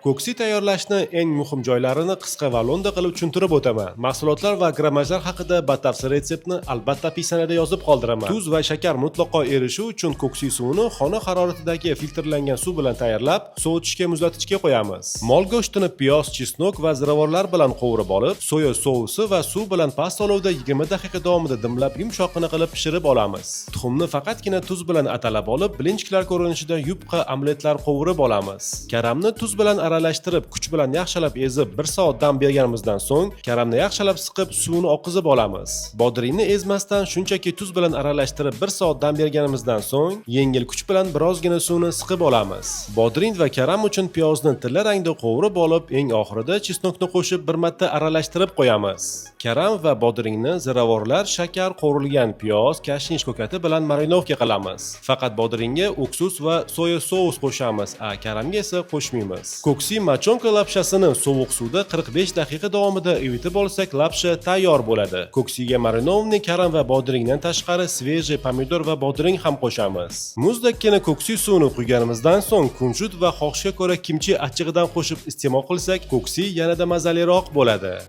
Ko'ksi tayyorlashni eng muhim joylarini qisqa va lo'nda qilib tushuntirib o'taman. Mahsulotlar va grammajlar haqida batafsil retseptni albatta pixanada yozib qoldiraman. Tuz va shakar mutlaqo erishi uchun ko'ksi suvini xona haroratidagi filtrlangan suv bilan tayyorlab, sovitishga muzlatgichga qo'yamiz. Mol go'shtini piyoz, chesnok va ziravorlar bilan qovurib olib, soya sousi va suv bilan past olovda 20 daqiqa davomida dimlab yumshoqqina qilib pishirib olamiz. Tuxumni faqatgina tuz bilan atalab olib, blinchklar ko'rinishida yupqa omletlar qovurib olamiz. Karamni tuz bilan aralashtirib, kuch bilan yaxshilab ezib 1 soat dam berganimizdan so'ng, karamni yaxshilab siqib, suvini oqizib olamiz. Bodringni ezmasdan shunchaki tuz bilan aralashtirib 1 soat dam berganimizdan so'ng, yengil kuch bilan birozgina suvni siqib olamiz. Bodring va karam uchun piyozni tilla rangda qovurib olib, eng oxirida chesnokni qo'shib bir marta aralashtirib qo'yamiz. Karam va bodringni ziravorlar, shakar, qovurilgan piyoz, kashnish ko'kati bilan marinovka qilamiz. Faqat bodringga uksus va soya sous qo'shamiz, karamga esa qo'shmaymiz. Ko'ksi machonka lapshasini sovuq suvda 45 daqiqa davomida ivitib olsak, lapsha tayyor bo'ladi. Ko'ksiga marinovni karam va bodringdan tashqari svejiy pomidor va bodring ham qo'shamiz. Muzdakkina ko'ksi suvini quyganimizdan so'ng kunjut va xohishga ko'ra kimchi achchig'idan qo'shib iste'mol qilsak, ko'ksi yanada mazaliroq bo'ladi.